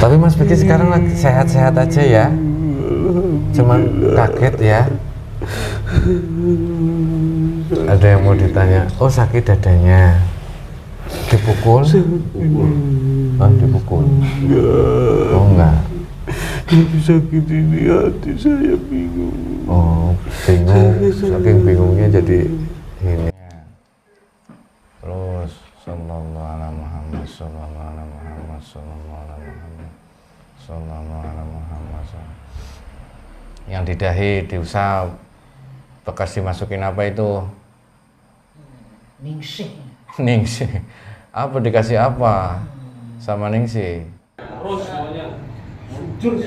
Tapi Mas Beki sekarang lagi sehat-sehat aja ya? Cuman kaget ya? Ada yang mau ditanya, oh sakit dadanya? Dipukul? Oh dipukul? Oh enggak? Tapi sakit ini hati saya bingung. Oh bingung, saking bingungnya jadi ini. Terus sallallahu ala Muhammad sallallahu ala Muhammad sallallahu ala Muhammad sallallahu ala Muhammad. Yang di dahi diusap bekas dimasukin apa itu? Ningsih. Apa dikasih apa sama Ningsih? Terus semuanya muncul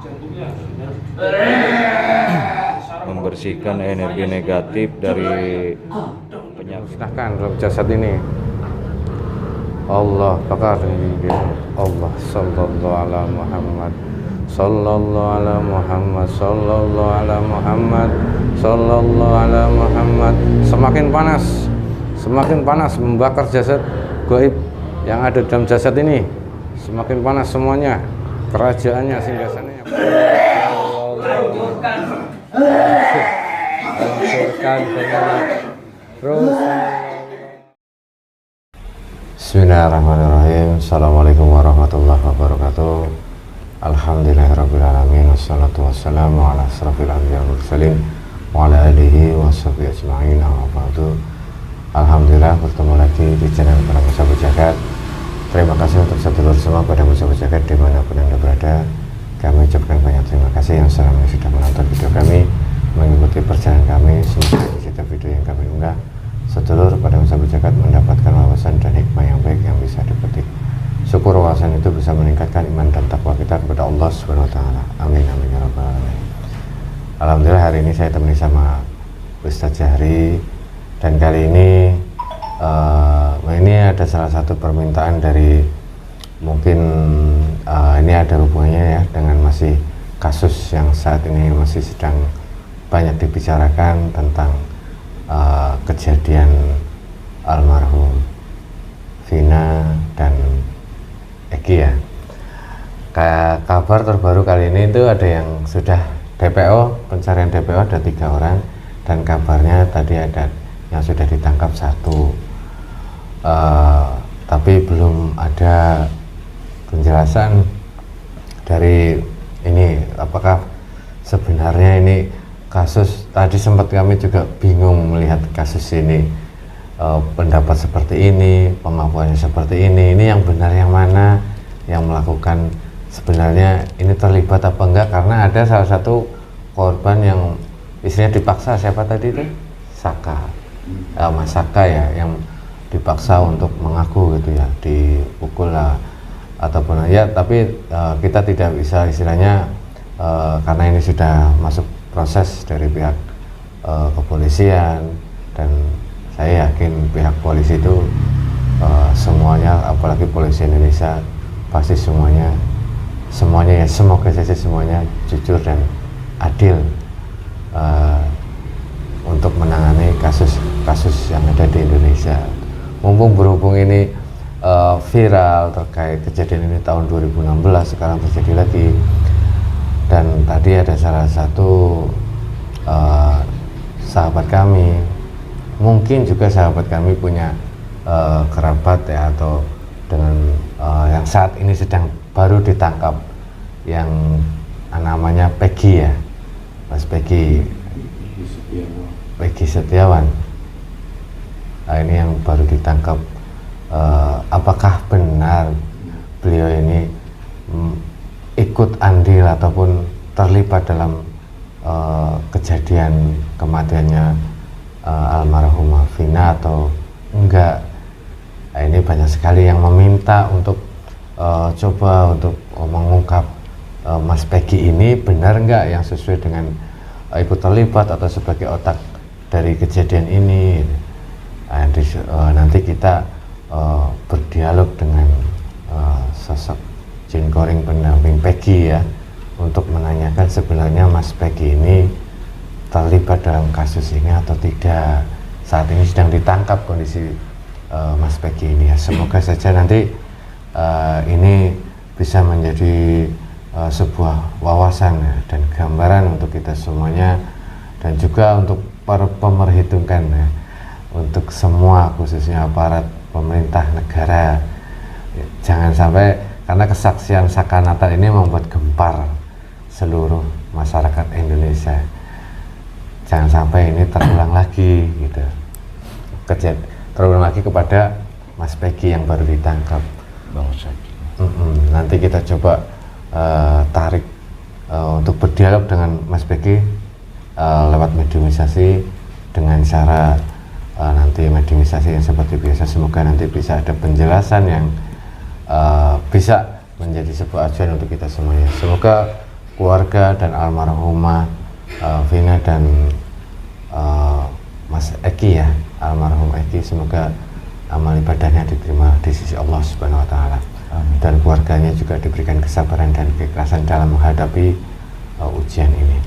jantungnya membersihkan energi negatif dari penyakit. Musnahkan dalam jasad ini. Allah bakar Allah sallallahu ala Muhammad sallallahu ala Muhammad sallallahu ala Muhammad sallallahu ala Muhammad. Semakin panas membakar jasad gaib yang ada dalam jasad ini. Semakin panas semuanya, kerajaannya, singgasananya. Hancurkan dengan terus. Bismillahirrahmanirrahim. Assalamualaikum warahmatullahi wabarakatuh. Alhamdulillahirrabbilalamin. Wassalatu wassalamu ala asrafil anbiya wal mursalin wa ala alihi wa sahbihi ajma'in. Amma ba'du. Alhamdulillah bertemu lagi di channel Para Sahabat Jagat. Terima kasih untuk sedulur semua pada sahabat jagat dimanapun Anda berada. Kami ucapkan banyak terima kasih yang selama ini sudah menonton video kami, mengikuti perjalanan kami. Semoga di setiap video yang kami unggah, sedulur pada sahabat jagat mendapatkan wawasan dan hikmah yang baik yang bisa dipetik. Syukur wawasan itu bisa meningkatkan iman dan takwa kita kepada Allah Subhanahu wa taala. Amin amin ya rabbal alamin. Alhamdulillah hari ini saya temani sama Ustadz Jahri, dan kali ini ada salah satu permintaan dari mungkin ini ada hubungannya ya dengan masih kasus yang saat ini masih sedang banyak dibicarakan tentang kejadian almarhum Vina dan Eki ya. Kayak kabar terbaru kali ini itu ada yang sudah DPO, pencarian DPO ada 3 orang, dan kabarnya tadi ada yang sudah ditangkap 1. Tapi belum ada penjelasan dari ini apakah sebenarnya ini kasus. Tadi sempat kami juga bingung melihat kasus ini, pendapat seperti ini, pengakuannya seperti ini yang benar yang mana, yang melakukan sebenarnya ini terlibat apa enggak, karena ada salah satu korban yang istrinya dipaksa, siapa tadi itu? Mas Saka ya, yang dipaksa untuk mengaku gitu ya, dipukul lah ataupun ya, tapi kita tidak bisa istilahnya karena ini sudah masuk proses dari pihak kepolisian, dan saya yakin pihak polisi itu semuanya, apalagi polisi Indonesia, pasti semuanya ya, semoga saja semuanya jujur dan adil untuk menangani kasus yang ada di Indonesia. Mumpung berhubung ini viral terkait kejadian ini tahun 2016, sekarang terjadi lagi, dan tadi ada salah satu sahabat kami, mungkin juga sahabat kami punya kerabat ya, atau dengan yang saat ini sedang baru ditangkap, yang namanya Peggy ya, Mas Peggy Setiawan. Nah, ini yang baru ditangkap. Apakah benar beliau ini ikut andil ataupun terlibat dalam kejadian kematiannya almarhumah Vina atau enggak? Nah, ini banyak sekali yang meminta untuk coba untuk mengungkap Mas Peggy ini benar enggak yang sesuai dengan ikut terlibat atau sebagai otak dari kejadian ini. Nanti kita berdialog dengan sosok Jin Koring pendamping Peggy ya, untuk menanyakan sebenarnya Mas Peggy ini terlibat dalam kasus ini atau tidak. Saat ini sedang ditangkap kondisi Mas Peggy ini ya. Semoga saja nanti ini bisa menjadi sebuah wawasan ya, dan gambaran untuk kita semuanya, dan juga untuk pemerhitungkan ya, untuk semua khususnya aparat pemerintah negara. Ya, jangan sampai, karena kesaksian Saka Natal ini membuat gempar seluruh masyarakat Indonesia. Jangan sampai ini terulang lagi gitu. Terulang lagi kepada Mas Peggy yang baru ditangkap. Bang Saji. Nanti kita coba tarik untuk berdialog dengan Mas Peggy lewat mediumisasi dengan cara nanti mediumisasi yang seperti biasa. Semoga nanti bisa ada penjelasan yang bisa menjadi sebuah acuan untuk kita semuanya. Semoga keluarga dan almarhumah Vina dan Mas Eki ya, almarhum Eki, semoga amal ibadahnya diterima di sisi Allah Subhanahu wa Ta'ala. Dan keluarganya juga diberikan kesabaran dan keikhlasan dalam menghadapi ujian ini.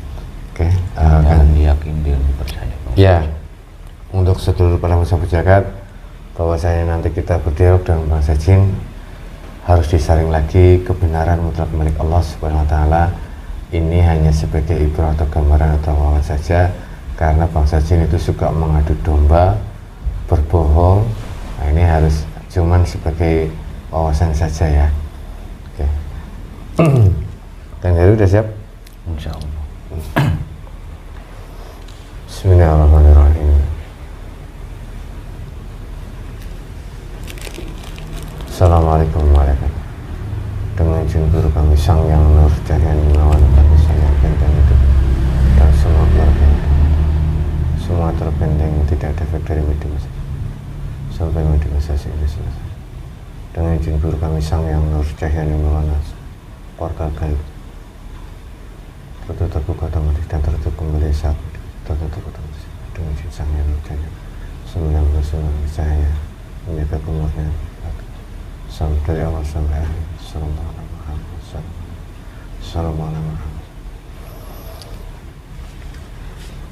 Oke, dan yakin dan percaya. Ya, untuk seluruh para musafir jagat, bahwasanya nanti kita berdialog dengan Bang Sajin, harus disaring lagi kebenaran mutlak milik Allah Subhanahu wa Ta'ala. Ini hanya sebagai ibrah atau gambaran atau wawasan saja, karena Bang Sajin itu suka mengadu domba, berbohong. Nah, ini harus cuman sebagai wawasan saja ya. Oke. Kang Heru udah siap? Insya Allah. Bismillahirrahmanirrahim. Assalamualaikum warahmatullahi wabarakatuh. Dengan izin guru kami Sang Yang Nur Cahaya Nimawan, kami sayangkan dan hidup dan semua keluarga, semua terbenteng, tidak ada efek dari mediumisasi sampai mediumisasi ini selesai. Dengan izin guru kami Sang Yang Nur Cahaya Nimawan, portal gaib tertutup terbuka otomatis dan tertutup kembali saat tertutup otomatis. Dengan izin Sang Yang Nur Cahaya 99 cahaya menjaga kemurnian dari awal sampai akhir. Assalamualaikum.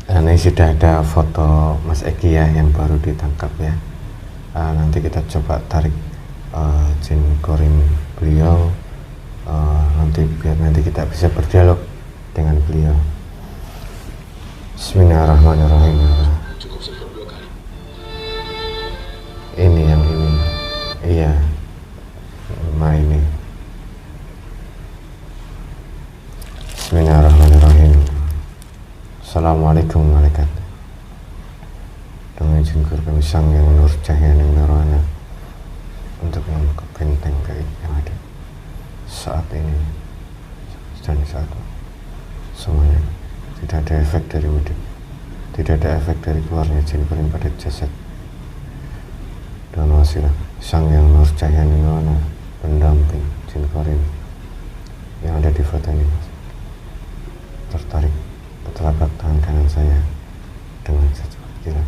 Ini sudah ada foto Mas Eki ya yang baru ditangkap ya. Nanti kita coba tarik jin korin beliau, nanti biar nanti kita bisa berdialog dengan beliau. Bismillahirrahmanirrahim. Ini yang ini, iya, rumah ini. Bismillahirrahmanirrahim. Assalamualaikum warahmatullahi wabarakatuh. Dengan izin guru kami Sang Yang Nur Cahaya Nirwana untuk membuka benteng gaib yang ada saat ini dan saat semuanya. Tidak ada efek dari wujud, tidak ada efek dari keluarnya jin korin pada jasad dan wasilah Sang Yang Nur Cahaya Nirwana, pendamping jin korin yang ada di foto ini. Tertarik ke telapak tangan kanan saya dengan secepat kilat.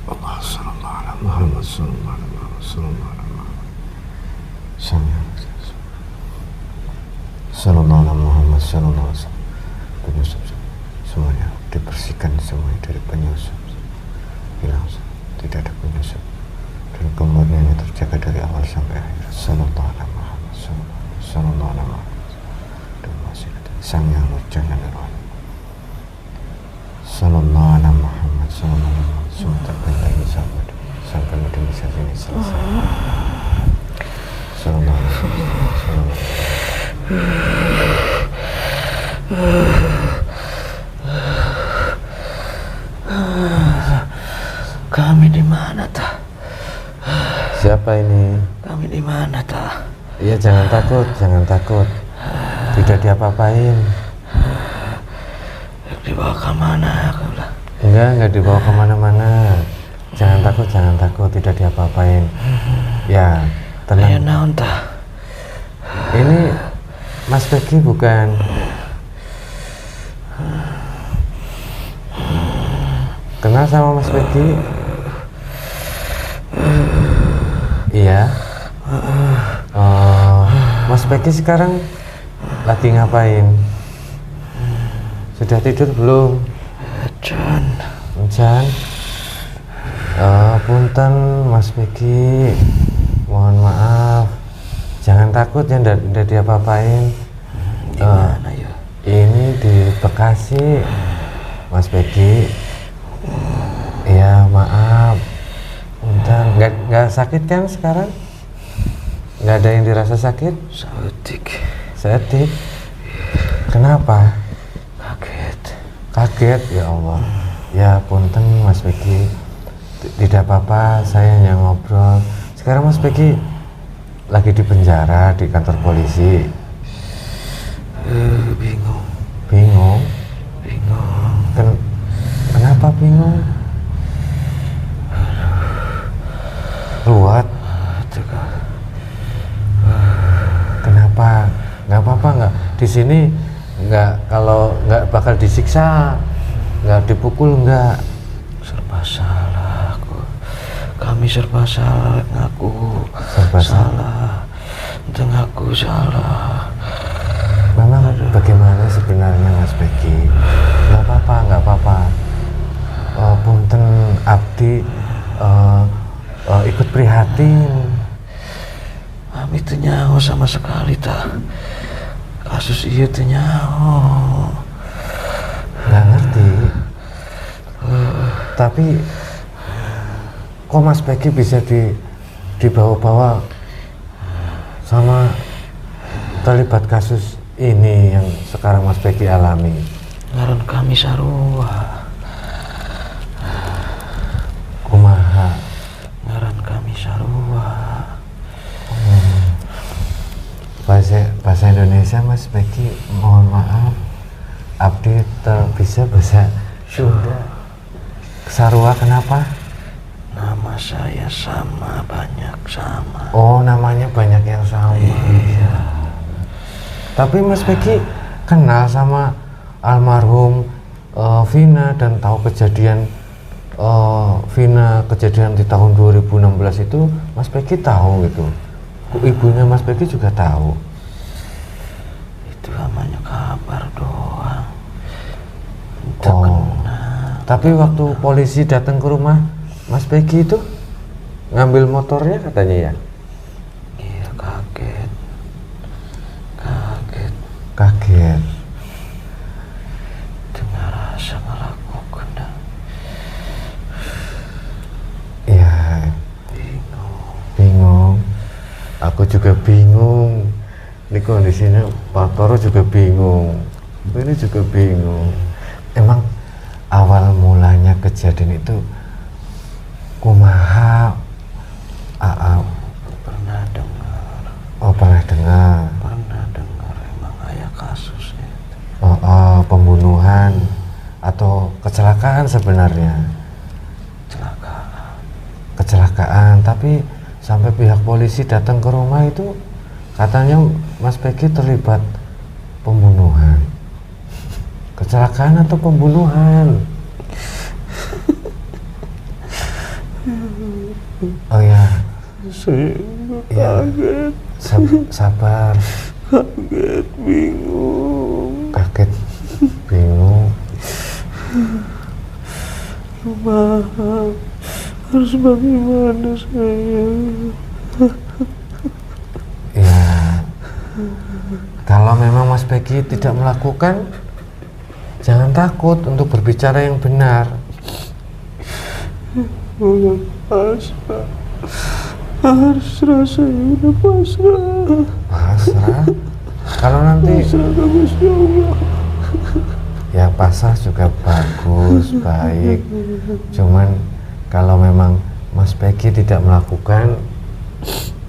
Allah sallallahu alaihi Muhammad sallallahu alaihi Muhammad sallallahu alaihi penyusup semuanya dibersihkan semuanya dari penyusup, hilang, tidak ada penyusup, dan kemurniannya terjaga dari awal sampai akhir. Sallallahu alaihi Muhammad sallallahu alaihi Muhammad dan masih ada Sang Yang Nur Cahaya Nirwana sallallahu alaihi Muhammad sallallahu alaihi Muhammad. Semua terbenteng sampai mediumisasi ini selesai. Sallallahu alaihi Muhammad. Kami di mana, Ta? Siapa ini? Kami di mana, Ta? Iya, jangan takut, jangan takut. Tidak diapa-apain. Dibawa ke mana? Aku bilang. Enggak dibawa kemana-mana. Jangan takut, tidak diapa-apain. Ya, tenang. Ayo naon, Ta? Ini Mas Peggy bukan? Kenal sama Mas Peggy? Iya. Mas Peggy sekarang lagi ngapain? Sudah tidur belum? Jan. Jan? Punten Mas Begi, mohon maaf. Jangan takut ya, ndak diapa-apain. Di mana ya? Ini di Bekasi, Mas Begi. Iya, maaf. Punten, nggak sakit kan sekarang? Nggak ada yang dirasa sakit? Setik. Kenapa? Kaget ya Allah. Ya punten Mas Begi, tidak apa-apa, saya hanya ngobrol. Sekarang Mas Begi lagi di penjara di kantor polisi. Bingung. Kenapa bingung? Ruwet. Kenapa? Nggak apa-apa, nggak di sini, nggak, kalau nggak bakal disiksa, nggak dipukul, nggak. Serba salah aku. Kami serba salah, ngaku. Serba salah. Ngaku salah. Memang bagaimana sebenarnya Mas Begi? Nggak apa-apa. Punten abdi ikut prihatin. Kami itu nyaho sama sekali tak. Kasus iya itu nyaho. Nggak ngerti. Tapi kok Mas Begi bisa dibawa-bawa sama terlibat kasus ini yang sekarang Mas Begi alami? Ngaran kami sarua. Kumaha? Ngaran kami sarua. Bahasa Indonesia Mas Begi, mohon maaf, abdi bisa bahasa Sunda. Sarua kenapa? Nama saya sama, banyak sama. Oh, namanya banyak yang sama. Iya. Tapi Mas Begi kenal sama almarhum Vina dan tahu kejadian Vina kejadian di tahun 2016 itu Mas Begi tahu gitu. Ibunya Mas Begi juga tahu. Itu namanya kabar doang. Oh. Tapi waktu polisi datang ke rumah Mas Begi itu ngambil motornya katanya ya? Iya, kaget. Dengar rasa ngelakukan dah. Ya, bingung. Aku juga bingung. Ini kondisinya Pak Toro juga bingung. Ini juga bingung. Emang awal mulanya kejadian itu kumaha? Pernah dengar. Oh, pernah dengar. Emang ayah kasusnya. Pembunuhan atau kecelakaan sebenarnya. Kecelakaan, tapi sampai pihak polisi datang ke rumah itu katanya Mas Begi terlibat pembunuhan. Kecelakaan atau pembunuhan? Oh ya. Saya Ya. kaget, Sabar. Kaget, bingung. maaf. Harus bagaimana saya? Ya, kalau memang Mas Begi tidak melakukan, jangan takut untuk berbicara yang benar. Udah pasrah. Harus saya udah pasrah. Pasrah. Kalau nanti Pasrah ke Gusti Allah. ya pasrah juga bagus, baik. Cuman kalau memang Mas Begi tidak melakukan,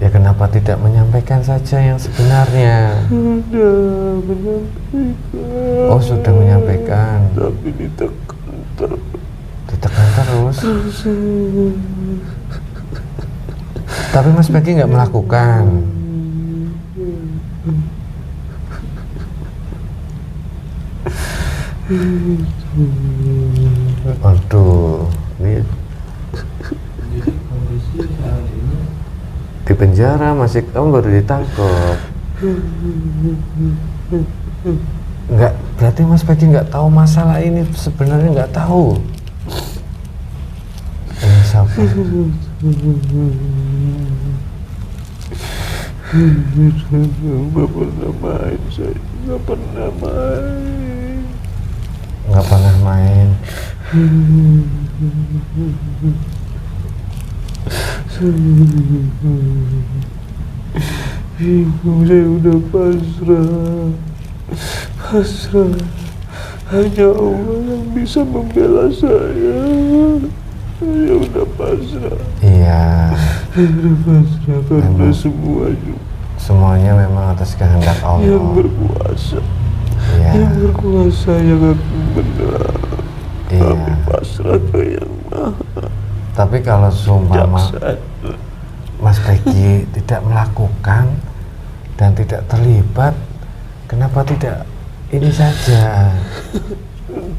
ya kenapa tidak menyampaikan saja yang sebenarnya? Sudah menyampaikan. Oh, sudah menyampaikan. Tapi ditekan terus. Ditekan terus. Tapi Mas Begi nggak melakukan. Aduh, ini di penjara masih, kamu baru ditangkap. Enggak, berarti Mas Peggy nggak tahu masalah ini, sebenarnya nggak tahu. Ini siapa? Nggak pernah main, saya nggak pernah main. Nggak pernah main. Bingung, saya udah pasrah. Hanya Allah yang bisa membela saya. Saya udah pasrah. Iya, Saya udah pasrah karena Memang. Semuanya memang atas kehendak yang Allah. berkuasa. Iya, Yang berkuasa yang akan menang. iya. Kami pasrah ke yang maha Tapi kalau seumpama jaksana. Mas Peggy tidak melakukan dan tidak terlibat, kenapa tidak ini saja?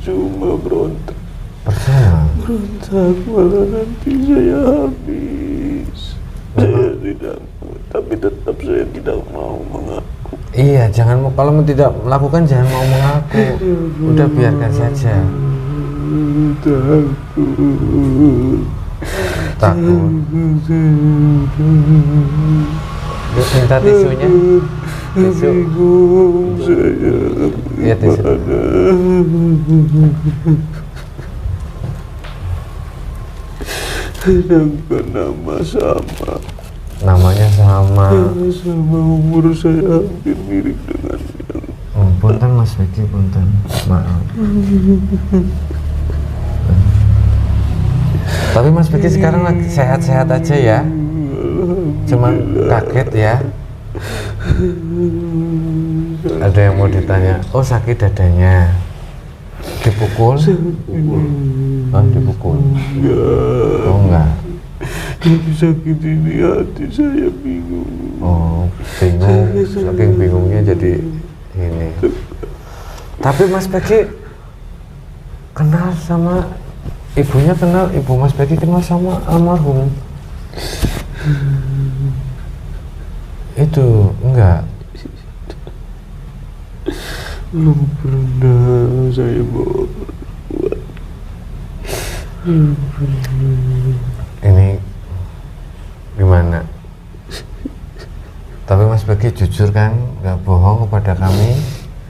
Cuma berontak. Percuma. Berontak malah nanti saya habis. Saya tidak mau, tapi tetap saya tidak mau mengaku. Iya, kalau tidak melakukan jangan mau mengaku. Udah biarkan saja. Takut. Yuk minta tisunya. Tisu. Bingung saya. Iya, tisu. Sedangkan nama sama. Namanya sama. Sama umur saya hampir mirip dengan yang. Punten Mas Peggy, punten. Maaf. Tapi Mas Peggy sekarang lagi sehat-sehat aja ya. Cuman kaget ya. Ada yang mau ditanya. Oh, sakit dadanya. Dipukul? Oh, dipukul. Enggak. Oh, enggak. Yang sakit ini hati saya bingung. Oh, bingung. Saking bingungnya jadi ini. Tapi Mas Peggy kenal sama ibunya, kenal ibu Mas Peggy kenal sama almarhum itu enggak? Belum pernah saya buat. Ini gimana? Tapi Mas Peggy jujur kan, nggak bohong kepada kami?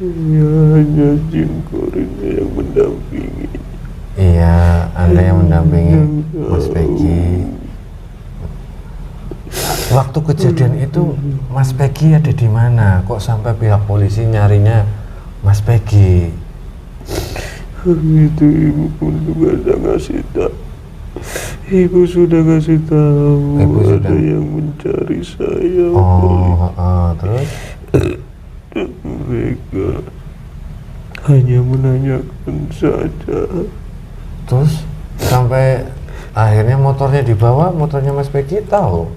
Ya, hanya jin korinnya yang mendampingi. Iya, Anda yang mendampingi Mas Peggy. Waktu kejadian itu Mas Peggy ada di mana? Kok sampai pihak polisi nyarinya Mas Peggy? Itu ibu pun juga sudah ngasih tahu. Ibu sudah ngasih tahu Ibu ada sudah. yang mencari saya. Terus? Mereka hanya menanyakan saja. Terus sampai akhirnya motornya dibawa, motornya Mas Peggy tahu?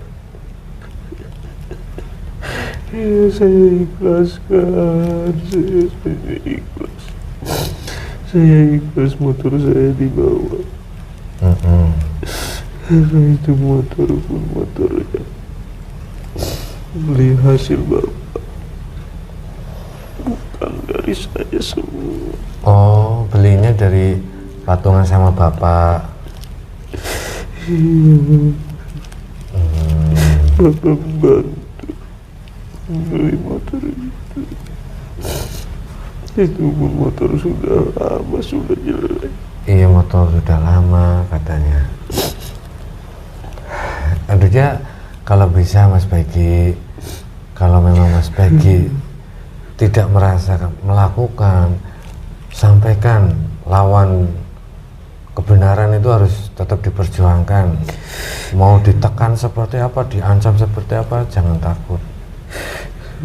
Ya, saya ikhlaskan. Saya ikhlas. Saya ikhlas motor saya dibawa. Karena itu motor pun motornya beli hasil bapak, bukan dari saya semua. Oh, belinya dari patungan sama bapak. Iya, bapak membantu beli motor itu. Itu pun motor sudah lama, sudah jelek. Iya, motor sudah lama katanya. Tentunya kalau bisa Mas Peggy, kalau memang Mas Peggy tidak merasa melakukan, sampaikan, lawan kebenaran itu harus tetap diperjuangkan. Mau ditekan seperti apa, diancam seperti apa, jangan takut.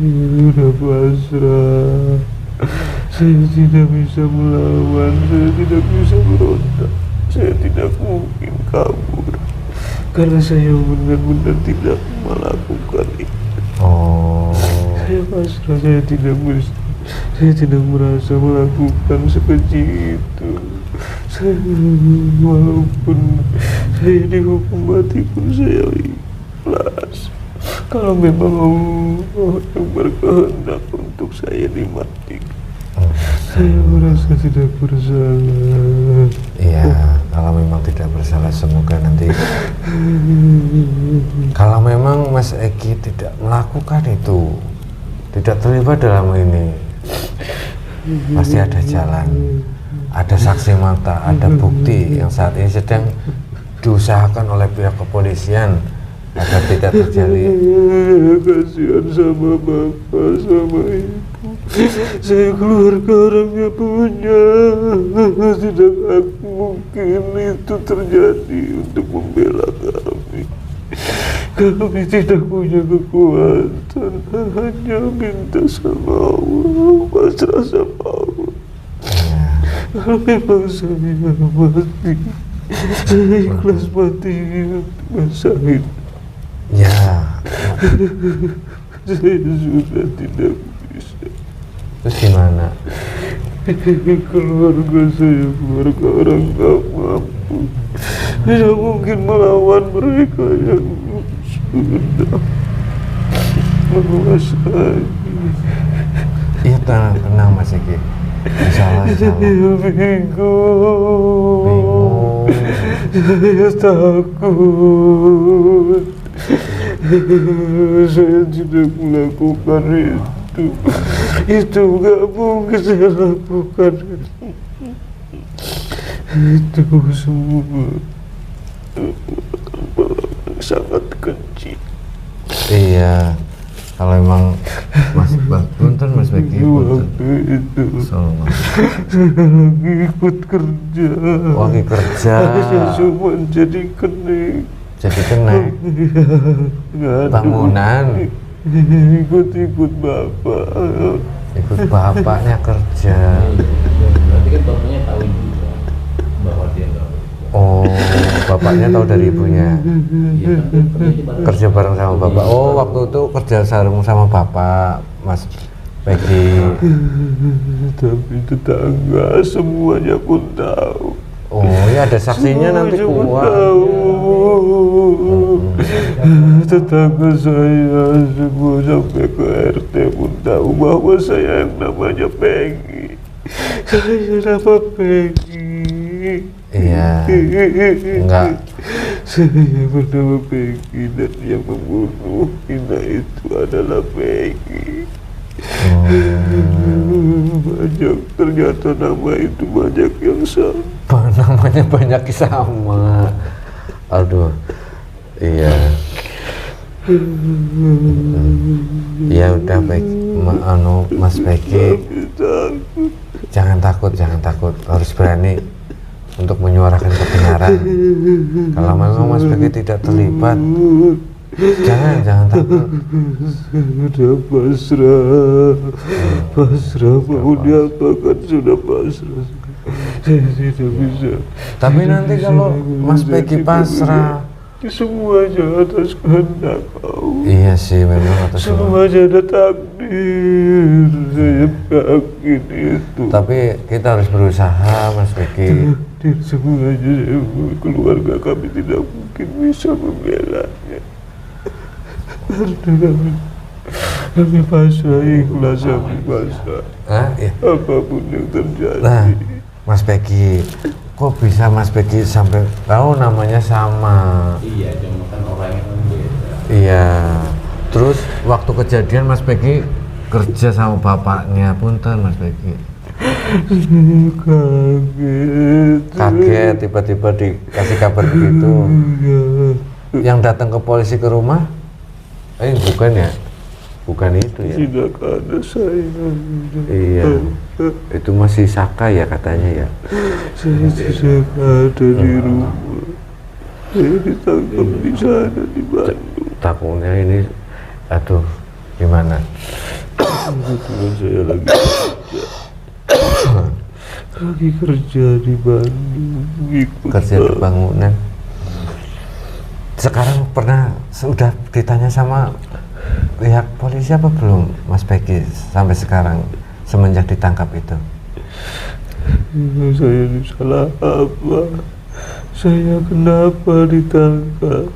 Sudah pasrah. Saya tidak bisa melawan, saya tidak bisa berontak, saya tidak mungkin kabur karena saya benar-benar tidak melakukan itu. Oh, Saya pasrah, saya tidak merasa melakukan sekeji itu. Saya, walaupun saya dihukum mati pun saya ikhlas. Kalau memang Allah yang berkehendak untuk saya dimatikan, Saya merasa tidak bersalah. Iya, kalau memang tidak bersalah semoga nanti kalau memang Mas Egi tidak melakukan itu, tidak terlibat dalam ini, pasti ada jalan, ada saksi mata, ada bukti yang saat ini sedang diusahakan oleh pihak kepolisian agar tidak terjadi. Kasihan sama bapak, sama ibu. Saya keluarga orangnya punya. Tidak mungkin itu terjadi untuk membela kami. Kami tidak punya kekuatan, hanya minta sama Allah, pasrah sama Allah. Kalau memang saya mati, saya ikhlas mati untuk Mas Said. Ya, Saya sudah tidak bisa. terus gimana? Keluarga saya, keluarga orang tak mampu. Tidak mungkin melawan mereka yang sudah menguasai. Iya, tenang Mas Egi. Insyaallah, insyaallah. Saya bingung. Bingung. Saya takut. Saya tidak melakukan itu. Itu nggak mungkin saya lakukan. Itu semua sangat kecil. Iya, kalau emang Mas punten Mas Begi punten. Waktu itu Sallallahu. saya lagi ikut kerja. Lagi kerja. Saya cuma jadi kening. Jadi kena bangunan. Ikut bapak. Ikut bapaknya kerja. Berarti kan bapaknya tahu juga bahwa dia nggak berubah. Oh, bapaknya tahu dari ibunya. Iya kan kerjanya bareng. Kerja bareng sama bapak. Oh, waktu itu kerja sarung sama bapak, Mas Peggy. Tapi tetangga semuanya pun tahu. Oh, ya ada saksinya nanti Semuanya pun kuat. tahu. Tetangga saya semua sampai ke RT pun tahu bahwa saya yang namanya Peggy. Saya nama Peggy. Iya. Enggak. Saya bernama Peggy dan yang membunuh Ina itu adalah Peggy. Banyak, ternyata nama itu banyak yang sama. Namanya banyak sama. Aduh. Iya. Ya udah baik, Mas Peggy. Jangan takut, harus berani untuk menyuarakan kebenaran. Kalau memang Mas Peggy tidak terlibat, jangan takut. Sudah pasrah mau diapakan sudah pasrah. Saya tidak bisa. Tapi nanti kalau Mas Peggy pasrah, semuanya atas kehendak Allah. iya sih memang atas semua. Semuanya ada takdir. Saya yakin itu. Tapi kita harus berusaha, Mas Peggy. Takdir semuanya, keluarga kami tidak mungkin bisa membelanya. Karena kami pasrah, ikhlas kami pasrah. Hah? Iya. Apapun yang terjadi. Nah, Mas Peggy, kok bisa Mas Peggy sampai tahu namanya sama? Iya, cuma kan orangnya kan beda. Iya. Terus waktu kejadian Mas Peggy kerja sama bapaknya, punten Mas Peggy. Kaget tiba-tiba dikasih kabar begitu. Yang datang ke polisi ke rumah? Bukan ya? Bukan itu ya? Tidak ada saya. Iya. Itu masih Saka ya katanya ya? Saya tidak ada di rumah. Saya ditangkap di sana di Bandung. Takutnya ini, aduh, gimana? Kebetulan saya lagi kerja di Bandung. Kerja di bangunan. Sekarang sudah ditanya sama pihak polisi apa belum Mas Peggy sampai sekarang semenjak ditangkap itu? Saya salah apa? Saya kenapa ditangkap?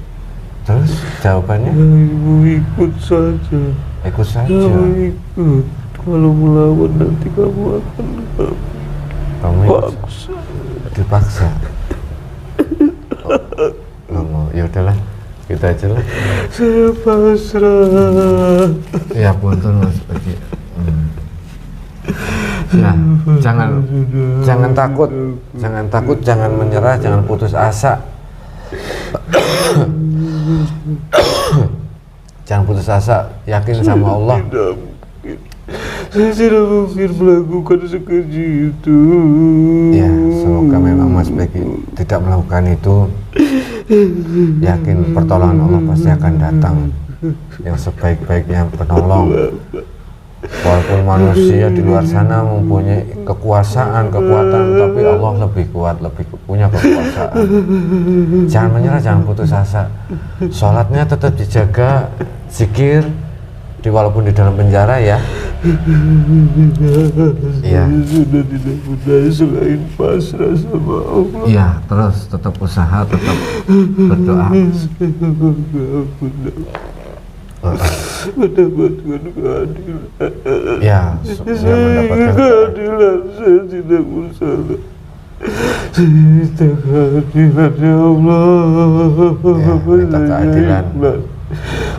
Terus jawabannya? Ya, ibu ikut saja. Ikut saja. Ibu ikut. Kalau melawan nanti kamu akan Kamu paksa. dipaksa. Oh, ya udahlah, kita aja lah. Saya pasrah. Ya punten Mas Bagi. Nah, jangan takut, jangan menyerah, jangan putus asa. Jangan putus asa, yakin sama Allah. Tidak mungkin. Saya tidak mungkin melakukan sekeji itu. Ya, semoga memang Mas Bagi tidak melakukan itu. Yakin pertolongan Allah pasti akan datang. Yang sebaik-baiknya penolong. Walaupun manusia di luar sana mempunyai kekuasaan, kekuatan, tapi Allah lebih kuat, lebih punya kekuasaan. Jangan menyerah, jangan putus asa. Sholatnya tetap dijaga, zikir, walaupun di dalam penjara ya. Iya. Sudah tidak berdaya selain pasrah sama Allah. Iya, terus tetap usaha, tetap berdoa. Mendapatkan keadilan. Ya, mendapatkan keadilan. Saya tidak bersalah. Saya minta keadilan ya Allah. Ya, minta keadilan.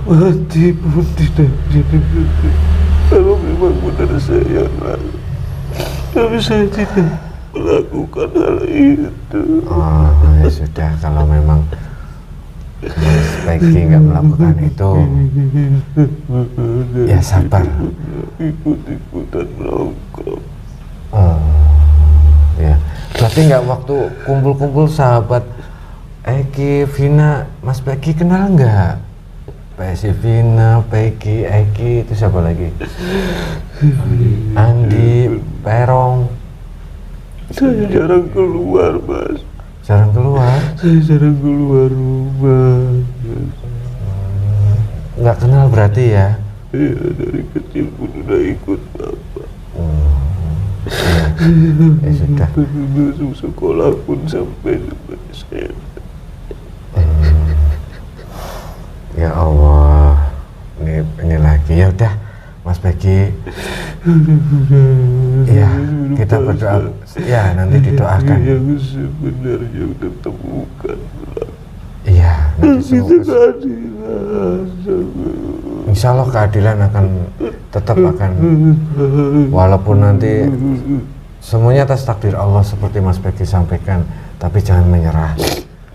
Mati pun tidak jadi. Kalau memang benar saya lalu, tapi saya tidak melakukan hal itu. Oh, ya sudah, kalau memang Mas Peggy nggak melakukan itu, ya sabar. Ikut-ikutan nongkrong. Oh, ya. Berarti nggak waktu kumpul-kumpul sahabat Eki, Vina, Mas Peggy kenal nggak? PSI, Vina, Peggy, Eki, itu siapa lagi? Andi, Perong. Saya jarang keluar, Mas. Jarang keluar? Saya jarang keluar rumah. Nggak kenal berarti ya? Iya, dari kecil pun udah ikut Bapak. Ya sudah. Masuk sekolah pun sampai saya. Ya Allah, ini lagi. Ya udah, Mas Peggy. Ya, kita berdoa. Ya, nanti didoakan. Yang sebenarnya udah temukan. Iya, nanti semoga. Keadilan. Insya Allah keadilan akan tetap akan, walaupun nanti semuanya atas takdir Allah seperti Mas Peggy sampaikan, tapi jangan menyerah,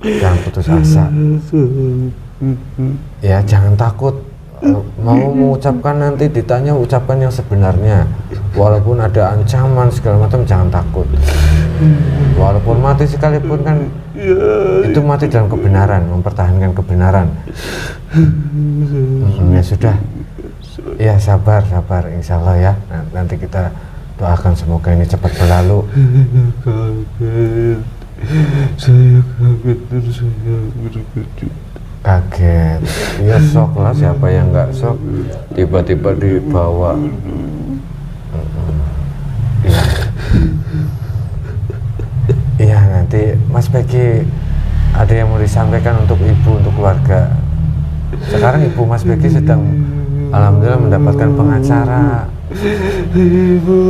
jangan putus asa. Ya, jangan takut. Mau mengucapkan nanti ditanya, ucapkan yang sebenarnya. Walaupun ada ancaman segala macam, jangan takut. Walaupun mati sekalipun kan itu mati dalam kebenaran, mempertahankan kebenaran. Ya sudah. Ya sabar, insya Allah ya. Nanti kita doakan semoga ini cepat berlalu. Saya kaget dan saya berkejut. Kaget, ya shock lah, siapa yang nggak shock tiba-tiba dibawa. Iya, nanti Mas Peggy ada yang mau disampaikan untuk ibu, untuk keluarga. Sekarang ibu Mas Peggy sedang alhamdulillah mendapatkan pengacara. Ibu,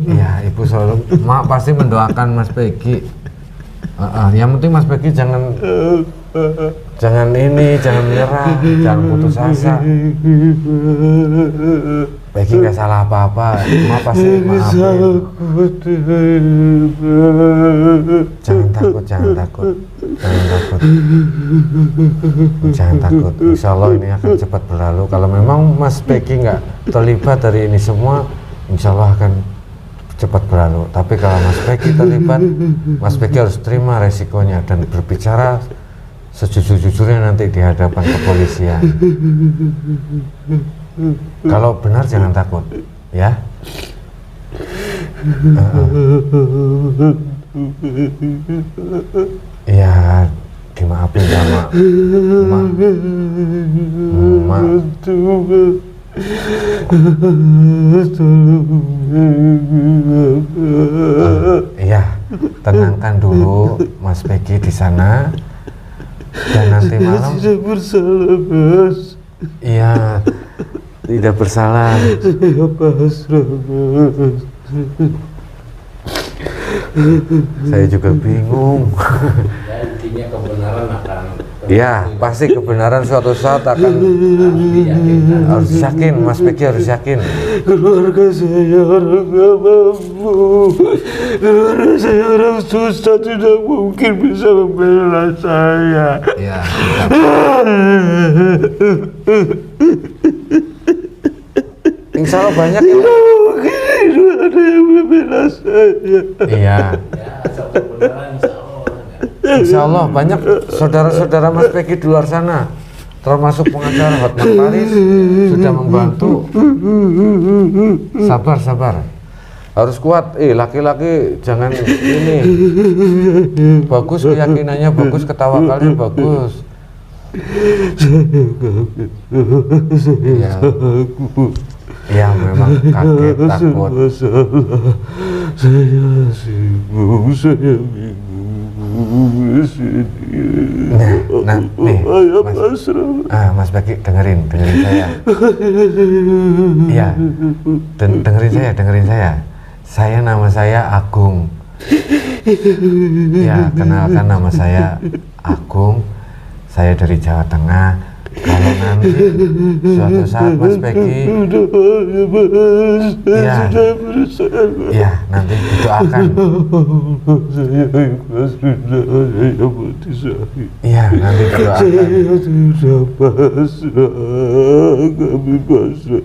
Iya, ibu selalu pasti mendoakan Mas Peggy. Yang penting Mas Peggy jangan menyerah, jangan putus asa. Peggy nggak salah apa-apa, pasti maafin. Jangan takut. Insya Allah ini akan cepat berlalu. Kalau memang Mas Peggy nggak terlibat dari ini semua, insya Allah akan cepat berlalu. Tapi kalau Mas Peggy terlibat, Mas Peggy harus terima resikonya dan berbicara sejujur-jujurnya nanti di hadapan kepolisian. Kalau benar jangan takut, ya. Ya, dimaafin sama Iya, tenangkan dulu Mas Peggy di sana. Dan nanti malam Tidak bersalah, Mas. iya tidak bersalah. Saya pasrah, Mas. Saya juga bingung. Ya, intinya kebenaran akan Ya, pasti kebenaran suatu saat akan diyakinkan. harus yakin, Mas Peggy harus yakin. Keluarga saya orang gak mampu. Keluarga saya orang susah, tidak mungkin bisa membela saya. Ya, insya Allah banyak ya. Mungkin itu ada yang membela saya. Iya, Ya, asal kebenaran insya Allah. insya Allah banyak saudara-saudara Mas Peggy di luar sana, termasuk pengacara Hotman Paris sudah membantu. Sabar, sabar. Harus kuat. Laki-laki jangan ini. Bagus keyakinannya, bagus ketawakalnya, bagus. Ya memang kaget, takut. Masalah saya sibuk, saya bingung sendiri. Nah, nih, Saya Mas. pasrah. Mas Peggy dengerin saya. Iya, dengerin saya. Nama saya Agung. Ya, kenalkan nama saya Agung. Saya dari Jawa Tengah. Kalau nanti suatu saat Mas Peggy, ya nanti didoakan. Saya ikhlas, saya mati syahid. Iya, nanti didoakan. Saya sudah pasrah, kami pasrah.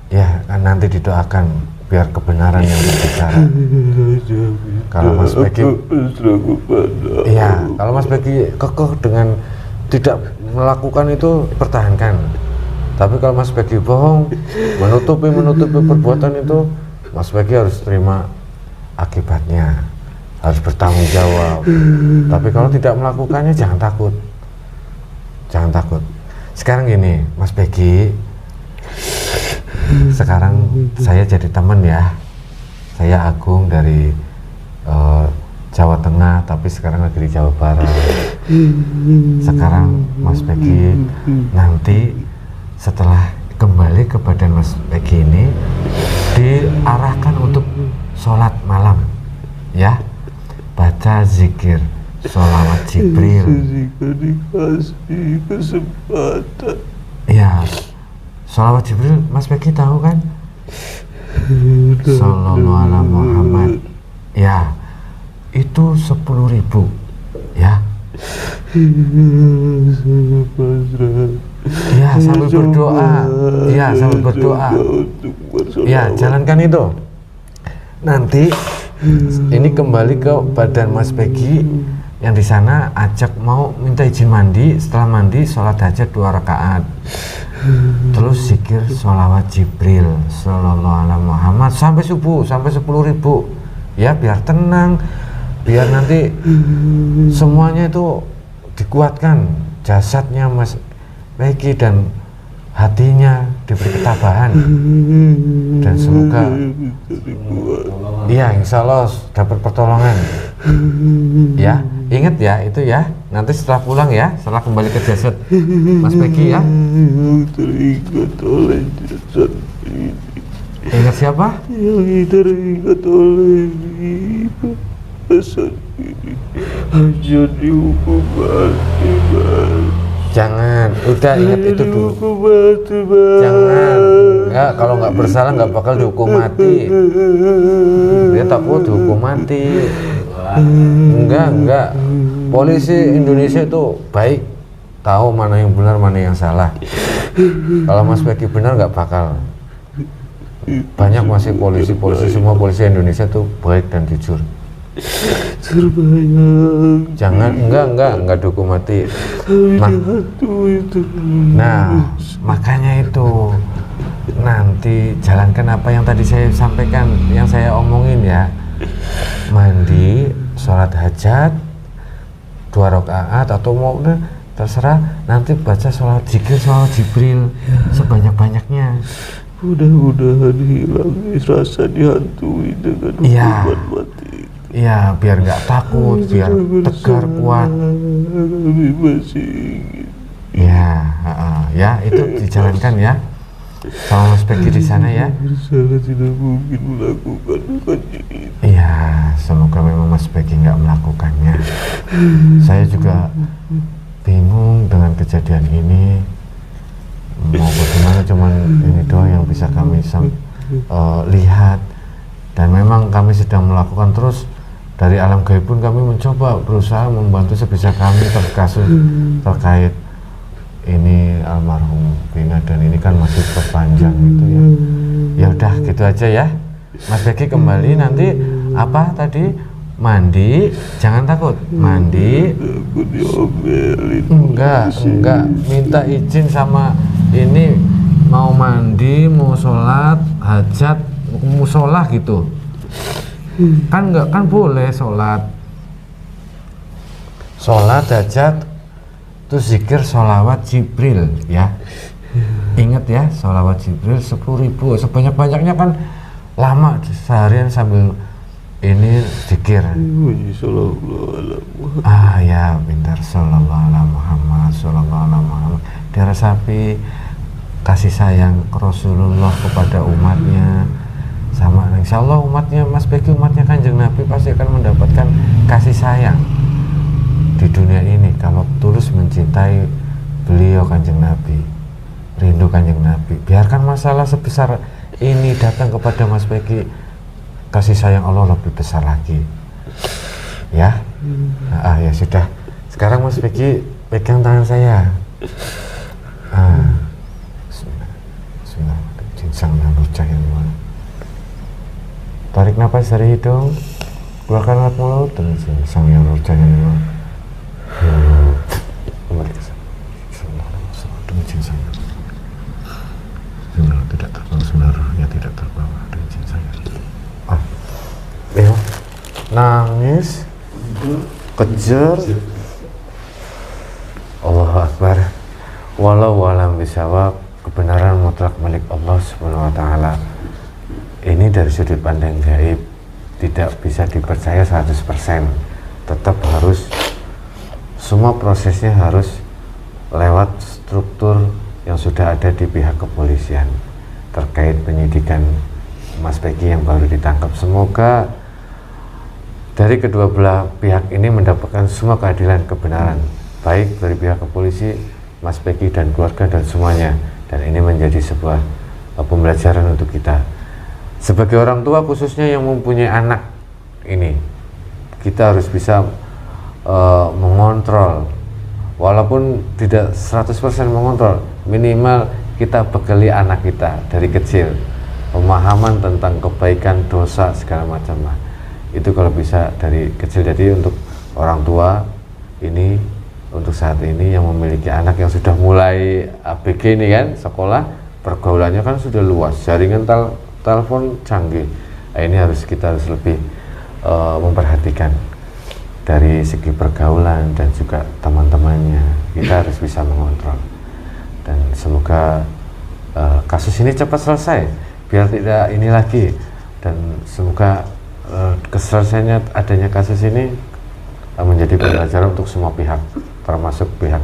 Ya, kan nanti didoakan biar kebenaran yang berbicara. Kalau Mas Peggy, iya, kalau Mas Peggy kekeh dengan tidak melakukan itu, pertahankan. Tapi kalau Mas Peggy bohong, menutupi perbuatan itu, Mas Peggy harus terima akibatnya, harus bertanggung jawab. Tapi kalau tidak melakukannya, jangan takut. Sekarang gini, Mas Peggy, sekarang saya jadi teman ya. Saya Agung dari Jawa Tengah, tapi sekarang lagi di Jawa Barat. Sekarang Mas Peggy nanti setelah kembali ke badan Mas Peggy ini diarahkan untuk sholat malam, ya, baca zikir, sholawat Jibril. Jika dikasih kesempatan. Ya, sholawat Jibril Mas Peggy tahu kan? Sallallahu alaihi Muhammad. Ya, itu 10.000 ya. Saya pasrah. Ya, sambil berdoa. Ya, sambil berdoa. Ya, jalankan itu. Nanti ini kembali ke badan Mas Peggy yang di sana, ajak mau minta izin mandi. Setelah mandi sholat hajat 2 rakaat. Terus zikir sholawat Jibril Sallallahu alaihi Muhammad sampai subuh, sampai 10.000 ya, biar tenang, biar nanti semuanya itu dikuatkan, jasadnya Mas Peggy dan hatinya diberi ketabahan, dan semoga ya insya Allah dapat pertolongan ya. Ingat ya itu ya, nanti setelah pulang ya, setelah kembali ke jasad Mas Peggy ya. Teringat oleh jasad ini. Ingat siapa? Yang teringat oleh ibu jasad ini hanya dihukum mati, Mas. Jangan, udah ingat itu dulu. Dihukum mati, Mas. Jangan, enggak, kalau nggak bersalah nggak bakal dihukum mati. Dia takut dihukum mati. Enggak. Polisi Indonesia itu baik, tahu mana yang benar, mana yang salah. Kalau Mas Peggy benar nggak bakal. Banyak masih polisi semua polisi Indonesia tuh baik dan jujur. Terbayang. Jangan, enggak dihukum mati. Nah, makanya itu nanti jalankan apa yang tadi saya sampaikan, yang saya omongin ya. Mandi, sholat hajat 2 rakaat atau mau terserah, nanti baca sholawat zikir, sholawat Jibril sebanyak-banyaknya. Mudah-mudahan hilang rasa dihantui dengan hukuman mati. ya biar nggak takut, biar tegar kuat. Kami masih ingin. Ya, ya itu dijalankan ya. Sama Mas Beki di sana ya. Bersalah tidak mungkin melakukan haji itu. Iya, semoga memang Mas Beki nggak melakukannya. Saya juga bingung dengan kejadian ini. Mau bagaimana, cuman ini doang yang bisa kami lihat. Dan memang kami sedang melakukan terus dari alam gaib pun kami mencoba berusaha membantu sebisa kami kasus terkait ini almarhum Vina, dan ini kan masih perpanjang itu ya. Ya udah gitu aja ya. Mas Beki kembali nanti apa tadi? Mandi, jangan takut. Mandi. Aku diomelin. Enggak, minta izin sama ini, mau mandi, mau sholat, hajat, musola gitu. Kan enggak, kan boleh sholat, hajat, terus zikir sholawat Jibril ya. Ingat ya, sholawat Jibril 10.000 sebanyak-banyaknya, kan lama seharian sambil ini zikir. Ya pintar, sallallahu ala Muhammad, sallallahu ala Muhammad. Diresapi kasih sayang Rasulullah kepada umatnya, sama insya Allah umatnya Mas Beki, umatnya Kanjeng Nabi pasti akan mendapatkan kasih sayang di dunia ini kalau tulus mencintai beliau Kanjeng Nabi, rindu Kanjeng Nabi. Biarkan masalah sebesar ini datang kepada Mas Beki, kasih sayang Allah lebih besar lagi ya. Ya sudah, sekarang Mas Beki pegang tangan saya. Bismillahirrahmanirrahim. Tarik nafas dari hidung, keluarkan lewat mulut, dan Bismillahirrahmanirrahim. Kembali ke sana. Bismillah, tidak terbawa, sebenarnya tidak terbawa dengan izin saya. Nangis, kejar, Allahu Akbar. Walau alam bisawab, kebenaran mutlak milik Allah Subhanahu wa Ta'ala. Ini dari sudut pandang gaib tidak bisa dipercaya 100%. Tetap harus, semua prosesnya harus lewat struktur yang sudah ada di pihak kepolisian terkait penyidikan Mas Beki yang baru ditangkap. Semoga dari kedua belah pihak ini mendapatkan semua keadilan, kebenaran, baik dari pihak kepolisi, Mas Beki dan keluarga dan semuanya. Dan ini menjadi sebuah pembelajaran untuk kita sebagai orang tua, khususnya yang mempunyai anak ini. Kita harus bisa mengontrol, walaupun tidak 100% mengontrol, minimal kita bekali anak kita dari kecil pemahaman tentang kebaikan, dosa, segala macam lah. Itu kalau bisa dari kecil. Jadi untuk orang tua ini, untuk saat ini yang memiliki anak yang sudah mulai ABG ini kan, sekolah, pergaulannya kan sudah luas, jaringan telepon canggih. Ini kita harus lebih memperhatikan dari segi pergaulan dan juga teman-temannya. Kita harus bisa mengontrol. Dan semoga kasus ini cepat selesai, biar tidak ini lagi. Dan semoga keselesaiannya adanya kasus ini menjadi pembelajaran untuk semua pihak, termasuk pihak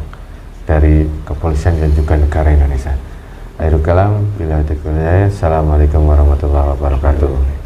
dari kepolisian dan juga negara Indonesia. Akhirul kalam, bila Assalamualaikum warahmatullahi wabarakatuh.